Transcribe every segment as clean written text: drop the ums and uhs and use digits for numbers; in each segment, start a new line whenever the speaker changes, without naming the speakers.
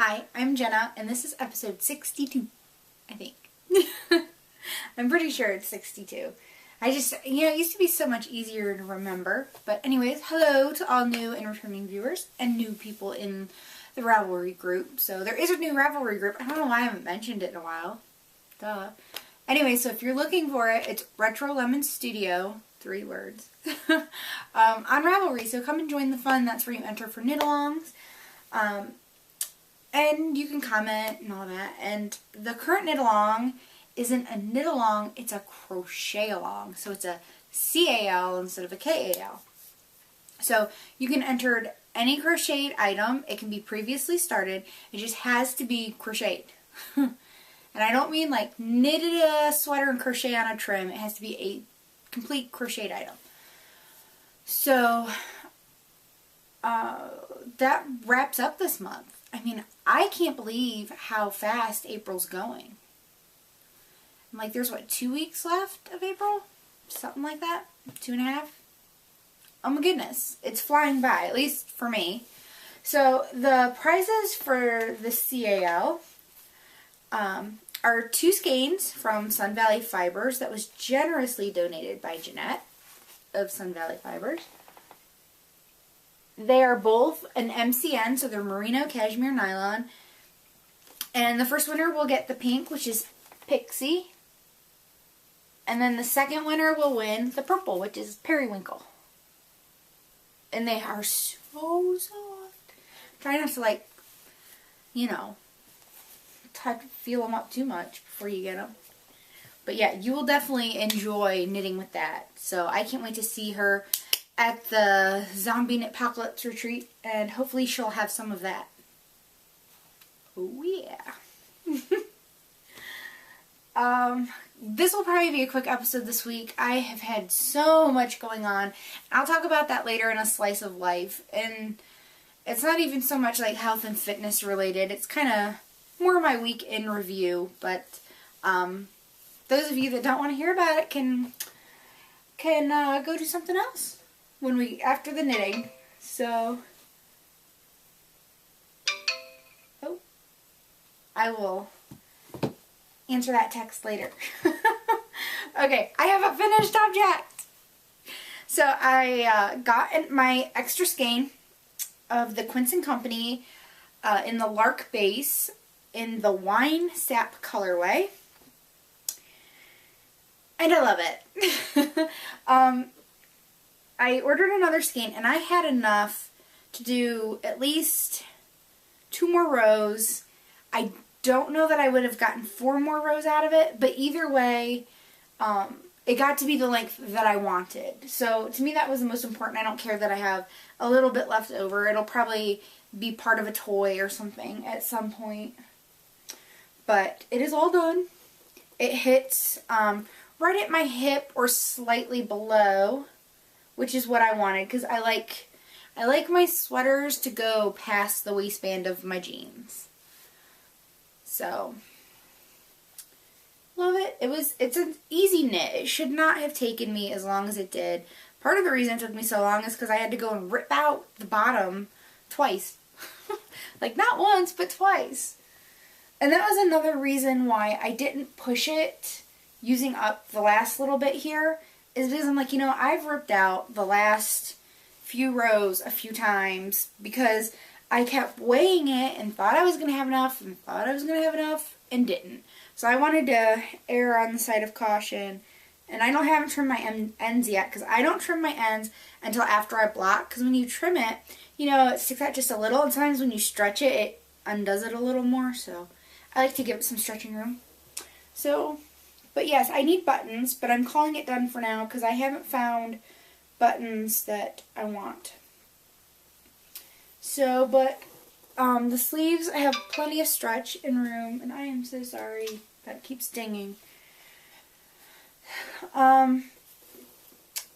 Hi, I'm Jenna, and this is episode 62, I think. I'm pretty sure it's 62. It used to be so much easier to remember. But anyways, hello to all new and returning viewers and new people in the Ravelry group. So there is a new Ravelry group. I don't know why I haven't mentioned it in a while. Duh. Anyway, so if you're looking for it, it's RetroLemonStudio, 3 words, on Ravelry. So come and join the fun. That's where you enter for knit-alongs. And you can comment and all that. And the current knit-along isn't a knit-along, it's a crochet-along. So it's a CAL instead of a KAL. So you can enter any crocheted item. It can be previously started. It just has to be crocheted. And I don't mean like knitted a sweater and crochet on a trim. It has to be a complete crocheted item. So that wraps up this month. I mean, I can't believe how fast April's going. Like, there's what, 2 weeks left of April? Something like that? 2.5? Oh my goodness. It's flying by, at least for me. So, the prizes for the CAL are 2 skeins from Sun Valley Fibers that was generously donated by Jeanette of Sun Valley Fibers. They are both an MCN, so they're merino cashmere nylon. And the first winner will get the pink, which is Pixie. And then the second winner will win the purple, which is Periwinkle. And they are so soft. Try not to, like, feel them up too much before you get them. But yeah, you will definitely enjoy knitting with that. So I can't wait to see her at the Zombie Knitpocalypse retreat, and hopefully she'll have some of that. Oh yeah. This will probably be a quick episode this week. I have had so much going on. I'll talk about that later in a slice of life. And it's not even so much like health and fitness related. It's kind of more my week in review. But those of you that don't want to hear about it can go do something else after the knitting. So I will answer that text later. Okay, I have a finished object. So I got my extra skein of the Quince & Company in the Lark base in the Wine Sap colorway. And I love it. I ordered another skein, and I had enough to do at least 2 more rows. I don't know that I would have gotten 4 more rows out of it, but either way, it got to be the length that I wanted. So to me that was the most important. I don't care that I have a little bit left over. It'll probably be part of a toy or something at some point. But it is all done. It hits right at my hip or slightly below, which is what I wanted, because I like my sweaters to go past the waistband of my jeans. So, love it. It's an easy knit. It should not have taken me as long as it did. Part of the reason it took me so long is because I had to go and rip out the bottom twice. Like, not once, but twice. And that was another reason why I didn't push it using up the last little bit here, is because I'm like, I've ripped out the last few rows a few times because I kept weighing it and thought I was going to have enough and thought I was going to have enough and didn't. So I wanted to err on the side of caution. And I haven't trimmed my ends yet, because I don't trim my ends until after I block. Because when you trim it, it sticks out just a little. And sometimes when you stretch it, it undoes it a little more. So I like to give it some stretching room. So, but yes, I need buttons. But I'm calling it done for now because I haven't found buttons that I want. So, but the sleeves, I have plenty of stretch and room, and I am so sorry that keeps dinging.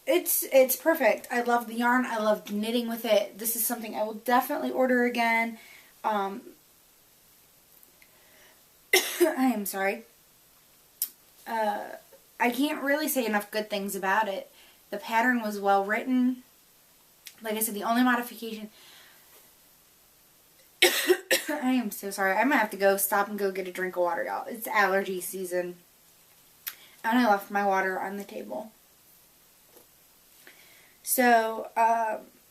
It's perfect. I love the yarn. I love knitting with it. This is something I will definitely order again. I am sorry. I can't really say enough good things about it. The pattern was well written. Like I said, the only modification I am so sorry. I might have to go stop and go get a drink of water, y'all. It's allergy season. And I left my water on the table. So,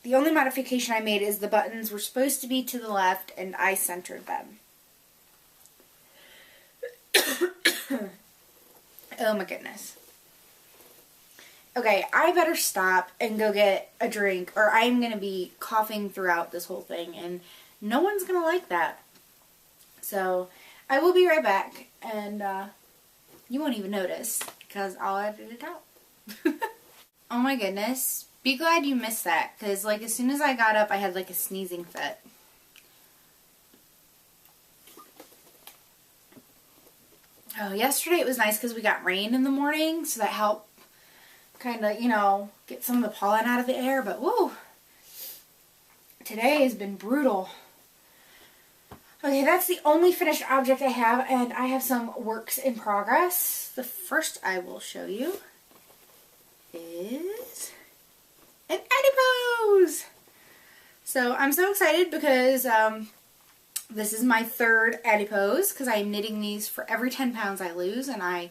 the only modification I made is the buttons were supposed to be to the left, and I centered them. Oh my goodness. Okay, I better stop and go get a drink, or I'm going to be coughing throughout this whole thing, and no one's going to like that. So, I will be right back, and you won't even notice, because I'll edit it out. Oh my goodness. Be glad you missed that, because like as soon as I got up, I had like a sneezing fit. Oh, yesterday it was nice because we got rain in the morning, so that helped kind of, you know, get some of the pollen out of the air, but woo! Today has been brutal. Okay, that's the only finished object I have, and I have some works in progress. The first I will show you is an adipose! So I'm so excited because this is my third adipose because I'm knitting these for every 10 pounds I lose, and I,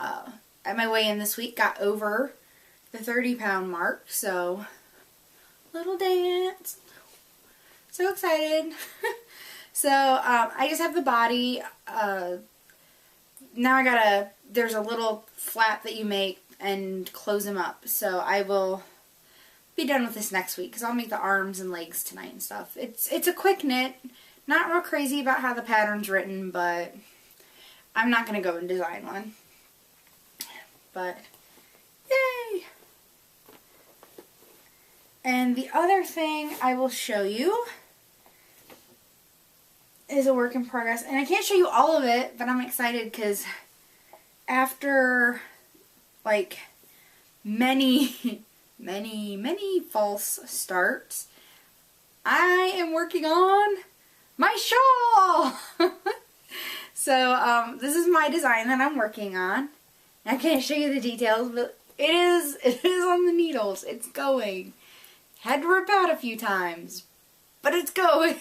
at my weigh-in this week, got over the 30-pound mark, so little dance. So excited. So I just have the body. Now there's a little flap that you make and close them up. So I will be done with this next week because I'll make the arms and legs tonight and stuff. It's a quick knit. Not real crazy about how the pattern's written, but I'm not going to go and design one. But, yay! And the other thing I will show you is a work in progress. And I can't show you all of it, but I'm excited because after, like, many false starts, I am working on my shawl! So, this is my design that I'm working on. I can't show you the details, but it is on the needles. It's going. Had to rip out a few times, but it's going.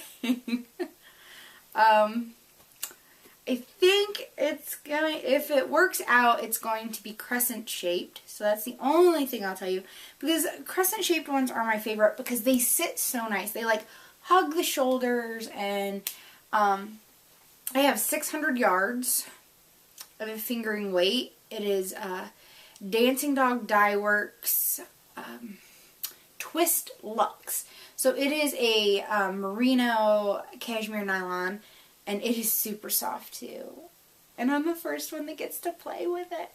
I think it's going, if it works out, it's going to be crescent shaped. So that's the only thing I'll tell you. Because crescent shaped ones are my favorite because they sit so nice. They like hug the shoulders, and I have 600 yards of a fingering weight. It is Dancing Dog Dye Works Twist Luxe. So it is a merino cashmere nylon, and it is super soft too. And I'm the first one that gets to play with it.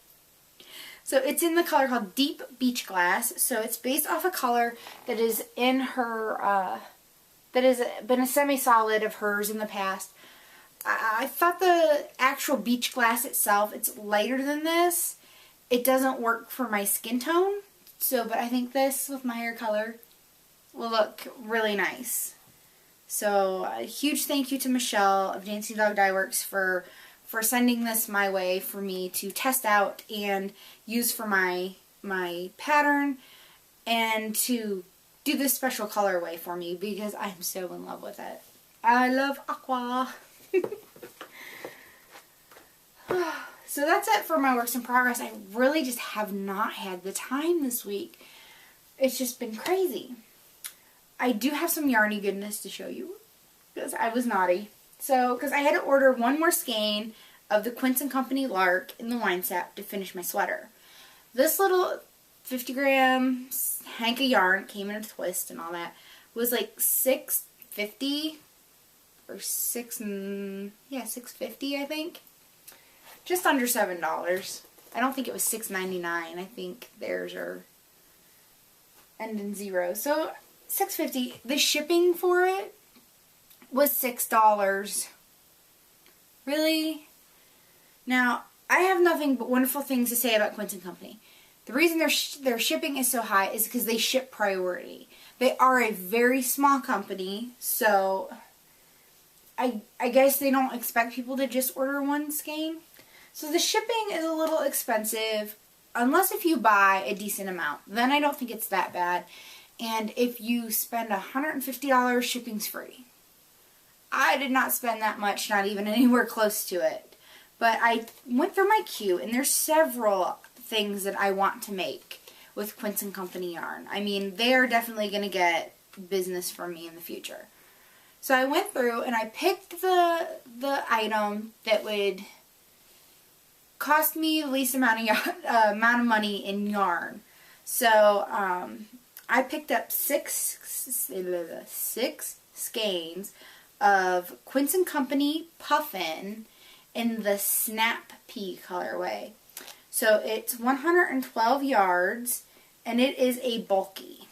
So it's in the color called Deep Beach Glass. So it's based off a color that is in her, that has been a semi-solid of hers in the past. I thought the actual beach glass itself, it's lighter than this. It doesn't work for my skin tone. So, but I think this with my hair color will look really nice. So, a huge thank you to Michelle of Dancing Dog Dye Works for sending this my way for me to test out and use for my pattern, and to do this special colorway for me because I'm so in love with it. I love aqua. So that's it for my works in progress. I really just have not had the time this week. It's just been crazy. I do have some Yarny goodness to show you because I was naughty. So, because I had to order one more skein of the Quince & Company Lark in the wine sap to finish my sweater. This little 50-gram hank of yarn, came in a twist and all that, was like $6.50 or $6.50 I think. Just under $7. I don't think it was $6.99. I think theirs are end in 0. So $6.50. The shipping for it was $6. Really? Now, I have nothing but wonderful things to say about Quince & Company. The reason their shipping is so high is because they ship priority. They are a very small company, so I guess they don't expect people to just order one skein. So the shipping is a little expensive, unless if you buy a decent amount. Then I don't think it's that bad. And if you spend $150, shipping's free. I did not spend that much, not even anywhere close to it. But I went through my queue, and there's several things that I want to make with Quince & Company yarn. I mean, they're definitely going to get business from me in the future. So I went through and I picked the item that would cost me the least amount of money in yarn. So I picked up six skeins of Quince & Company Puffin in the Snap Pea colorway. So it's 112 yards, and it is a bulky.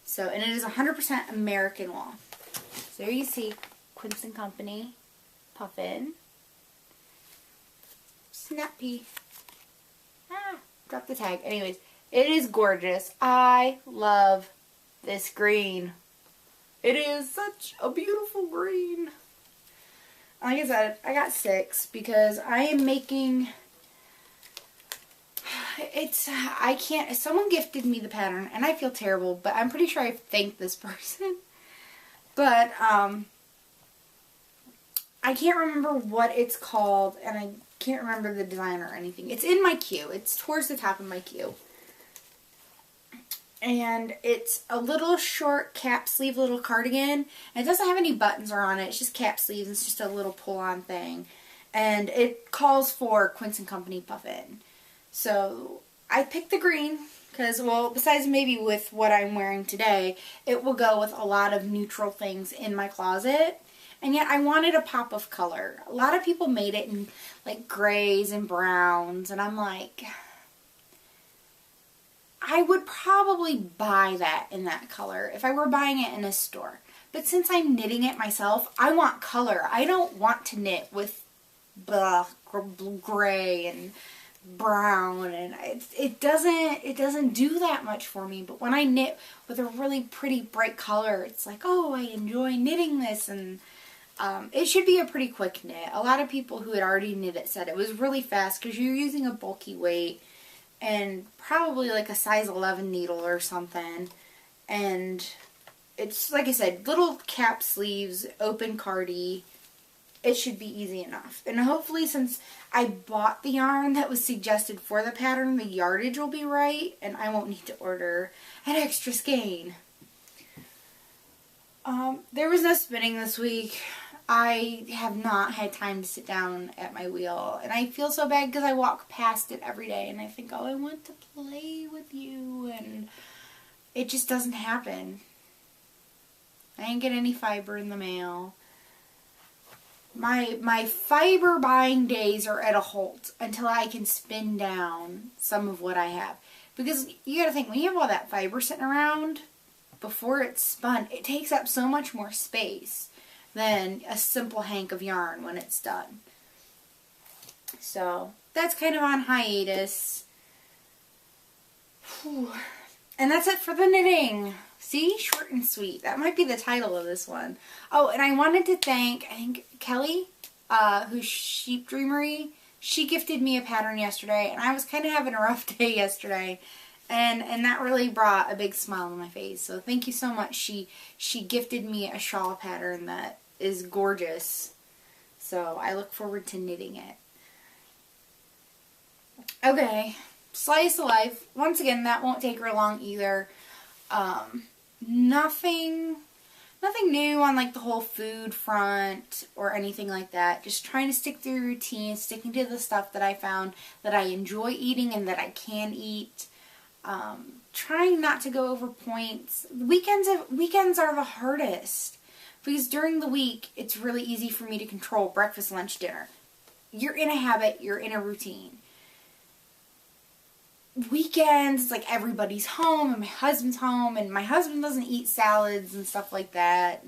So, and it is 100% American wool. So there you see Quince & Company Puffin. Snap Pea. Drop the tag. Anyways, it is gorgeous. I love this green. It is such a beautiful green. Like I said, I got 6 because I am making... someone gifted me the pattern, and I feel terrible, but I'm pretty sure I thanked this person. But, I can't remember what it's called, and I can't remember the design or anything. It's in my queue. It's towards the top of my queue. And it's a little short cap sleeve little cardigan. And it doesn't have any buttons on it. It's just cap sleeves. It's just a little pull-on thing. And it calls for Quince & Company Puffin. So I picked the green because, well, besides maybe with what I'm wearing today, it will go with a lot of neutral things in my closet. And yet I wanted a pop of color. A lot of people made it in like grays and browns, and I'm like, I would probably buy that in that color if I were buying it in a store. But since I'm knitting it myself, I want color. I don't want to knit with gray and brown, and it doesn't do that much for me. But when I knit with a really pretty bright color, it's like, oh, I enjoy knitting this. And it should be a pretty quick knit. A lot of people who had already knit it said it was really fast because you're using a bulky weight and probably like a size 11 needle or something. And it's, like I said, little cap sleeves, open cardi. It should be easy enough. And hopefully, since I bought the yarn that was suggested for the pattern, the yardage will be right, and I won't need to order an extra skein. There was no spinning this week. I have not had time to sit down at my wheel, and I feel so bad because I walk past it every day, and I think, oh, I want to play with you, and it just doesn't happen. I didn't get any fiber in the mail. My fiber buying days are at a halt until I can spin down some of what I have. Because you gotta think, when you have all that fiber sitting around before it's spun, it takes up so much more space than a simple hank of yarn when it's done. So that's kind of on hiatus. Whew. And that's it for the knitting. See? Short and sweet. That might be the title of this one. Oh, and I wanted to thank, I think, Kelly, who's Sheep Dreamery. She gifted me a pattern yesterday, and I was kind of having a rough day yesterday. And that really brought a big smile on my face. So thank you so much. She gifted me a shawl pattern that is gorgeous. So I look forward to knitting it. Okay. Slice of life. Once again, that won't take her long either. Nothing new on like the whole food front or anything like that. Just trying to stick to the routine, sticking to the stuff that I found that I enjoy eating and that I can eat. Trying not to go over points. Weekends are the hardest because during the week it's really easy for me to control breakfast, lunch, dinner. You're in a habit, you're in a routine. Weekends, it's like everybody's home and my husband's home, and my husband doesn't eat salads and stuff like that,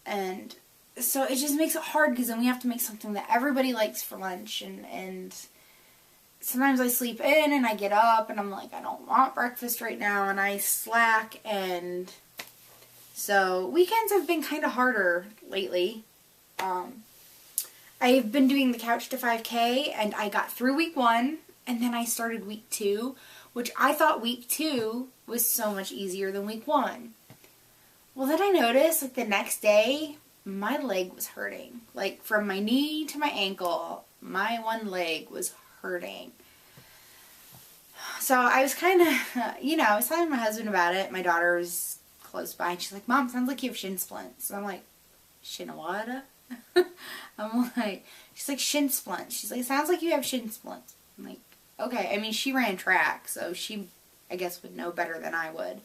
and so it just makes it hard because then we have to make something that everybody likes for lunch, and sometimes I sleep in and I get up and I'm like, I don't want breakfast right now, and I slack, and so weekends have been kind of harder lately. I've been doing the Couch to 5K, and I got through week 1. And then I started week 2, which I thought week 2 was so much easier than week 1. Well, then I noticed, like, the next day, my leg was hurting. Like, from my knee to my ankle, my one leg was hurting. So I was kind of, I was telling my husband about it. My daughter was close by, and she's like, Mom, sounds like you have shin splints. So I'm like, shin what? I'm like, she's like, shin splints. She's like, sounds like you have shin splints. I'm like, okay. I mean, she ran track, so she, I guess, would know better than I would.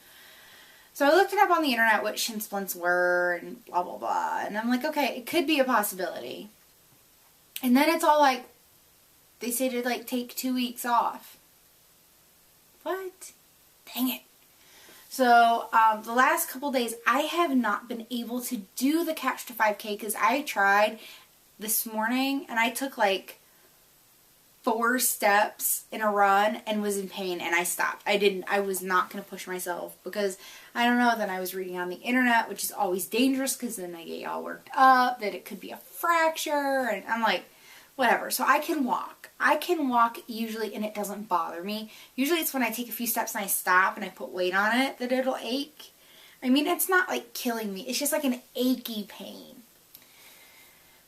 So I looked it up on the internet what shin splints were and blah, blah, blah. And I'm like, okay, it could be a possibility. And then it's all like, they say to, like, take 2 weeks off. What? Dang it. So the last couple days, I have not been able to do the Couch to 5K because I tried this morning and I took like 4 steps in a run and was in pain, and I stopped. I was not going to push myself because, I don't know, then I was reading on the internet, which is always dangerous because then I get all worked up that it could be a fracture, and I'm like, whatever. So I can walk. I can walk usually and it doesn't bother me. Usually it's when I take a few steps and I stop and I put weight on it that it'll ache. I mean, it's not like killing me. It's just like an achy pain.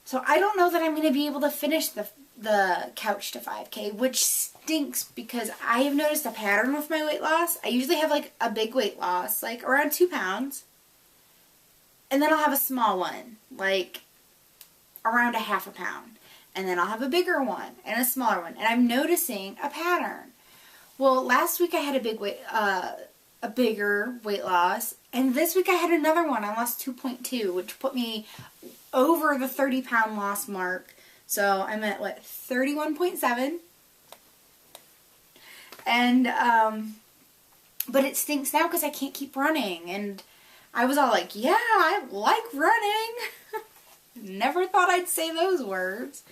So I don't know that I'm going to be able to finish the Couch to 5K, which stinks because I have noticed a pattern with my weight loss. I usually have like a big weight loss, like around 2 pounds. And then I'll have a small one, like around a ½ pound. And then I'll have a bigger one and a smaller one. And I'm noticing a pattern. Well, last week I had a bigger weight loss. And this week I had another one. I lost 2.2, which put me over the 30-pound loss mark. So I'm at, what, 31.7. And, but it stinks now because I can't keep running. And I was all like, yeah, I like running. Never thought I'd say those words.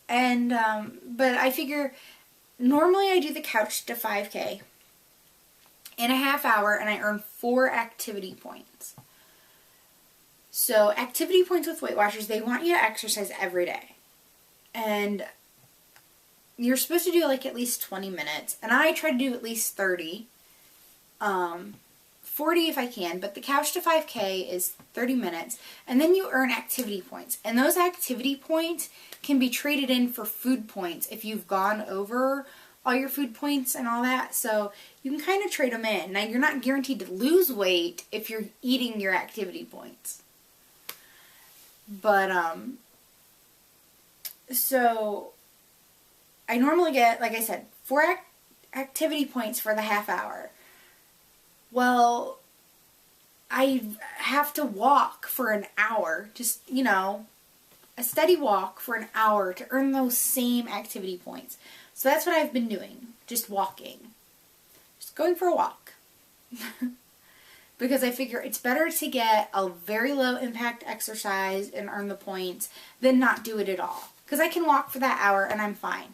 And, but I figure, normally I do the Couch to 5K in a ½ hour and I earn 4 activity points. So activity points with Weight Watchers, they want you to exercise every day. And you're supposed to do like at least 20 minutes. And I try to do at least 30. 40 if I can, but the Couch to 5K is 30 minutes, and then you earn activity points. And those activity points can be traded in for food points if you've gone over all your food points and all that. So you can kind of trade them in. Now, you're not guaranteed to lose weight if you're eating your activity points. But, so I normally get, like I said, 4 activity points for the ½ hour. Well, I have to walk for an hour, just, a steady walk for an hour to earn those same activity points. So that's what I've been doing, just walking. Just going for a walk. Because I figure it's better to get a very low impact exercise and earn the points than not do it at all. Because I can walk for that hour and I'm fine.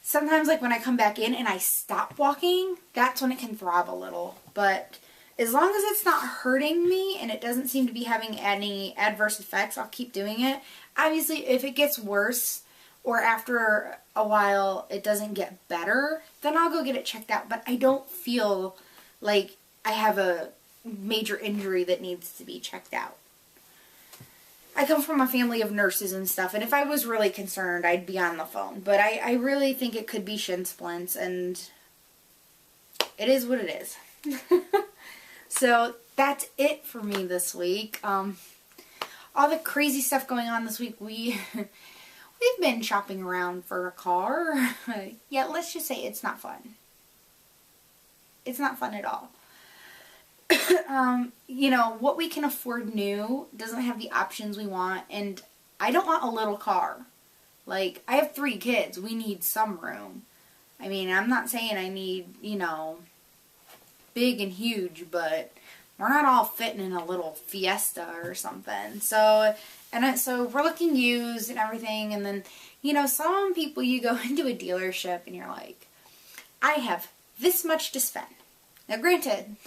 Sometimes, like, when I come back in and I stop walking, that's when it can throb a little. But as long as it's not hurting me and it doesn't seem to be having any adverse effects, I'll keep doing it. Obviously, if it gets worse or after a while it doesn't get better, then I'll go get it checked out. But I don't feel like I have a major injury that needs to be checked out. I come from a family of nurses and stuff, and if I was really concerned, I'd be on the phone. But I really think it could be shin splints, and it is what it is. So that's it for me this week. All the crazy stuff going on this week, we've been shopping around for a car. Yeah, let's just say it's not fun. It's not fun at all. What we can afford new doesn't have the options we want, and I don't want a little car. Like, I have 3 kids. We need some room. I mean, I'm not saying I need, big and huge, but we're not all fitting in a little Fiesta or something. So we're looking used and everything, and then, some people, you go into a dealership and you're like, I have this much to spend. Now, granted,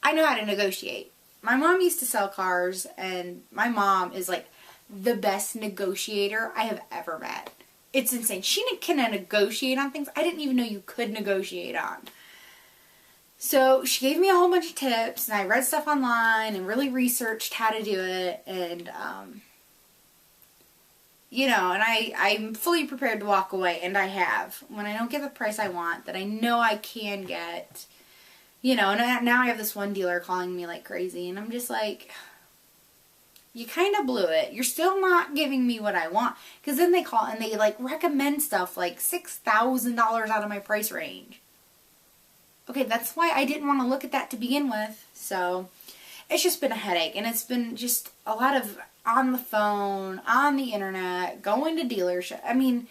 I know how to negotiate. My mom used to sell cars, and my mom is like the best negotiator I have ever met. It's insane. She can negotiate on things I didn't even know you could negotiate on. So she gave me a whole bunch of tips, and I read stuff online and really researched how to do it, and, you know, and I'm fully prepared to walk away, and I have. When I don't get the price I want, that I know I can get, you know, and now I have this one dealer calling me like crazy, and I'm just like, you kind of blew it. You're still not giving me what I want. Because then they call and they like recommend stuff like $6,000 out of my price range. Okay, that's why I didn't want to look at that to begin with. So, it's just been a headache. And it's been just a lot of on the phone, on the internet, going to dealerships. I mean,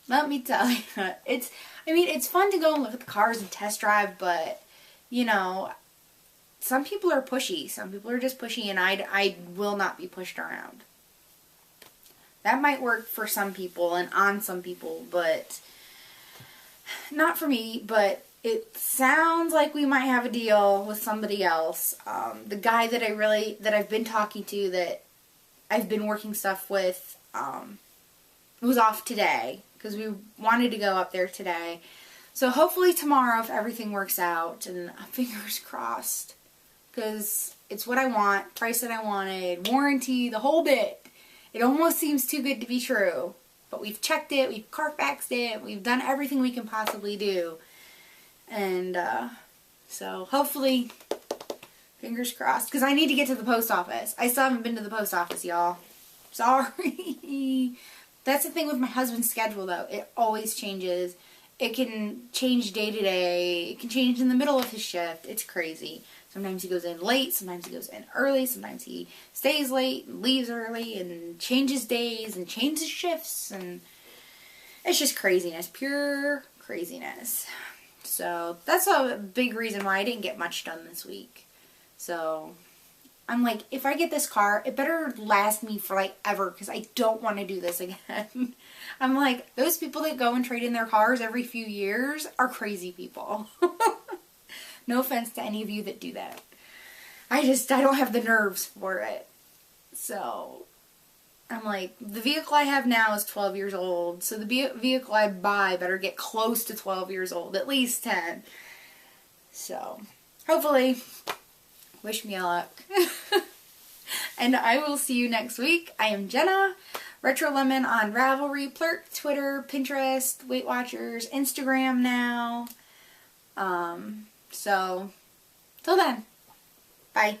let me tell you, it's fun to go and look at the cars and test drive, but, you know, some people are pushy. Some people are just pushy, and I will not be pushed around. That might work for some people and on some people, but not for me. But it sounds like we might have a deal with somebody else. The guy that I've been talking to, that I've been working stuff with, was off today because we wanted to go up there today. So hopefully tomorrow, if everything works out, and fingers crossed, because it's what I want, price that I wanted, warranty, the whole bit. It almost seems too good to be true. But we've checked it, we've Carfaxed it, we've done everything we can possibly do. And so hopefully, fingers crossed, because I need to get to the post office. I still haven't been to the post office, y'all. Sorry. That's the thing with my husband's schedule, though. It always changes. It can change day to day. It can change in the middle of his shift. It's crazy. Sometimes he goes in late, sometimes he goes in early, sometimes he stays late and leaves early and changes days and changes shifts, and it's just craziness, pure craziness. So that's a big reason why I didn't get much done this week. So I'm like, if I get this car, it better last me for like ever, because I don't want to do this again. I'm like, those people that go and trade in their cars every few years are crazy people. No offense to any of you that do that. I don't have the nerves for it. So, I'm like, the vehicle I have now is 12 years old. So the vehicle I buy better get close to 12 years old. At least 10. So, hopefully, wish me luck. And I will see you next week. I am Jenna. RetroLemon on Ravelry, Plurk, Twitter, Pinterest, Weight Watchers, Instagram now. So, till then, bye.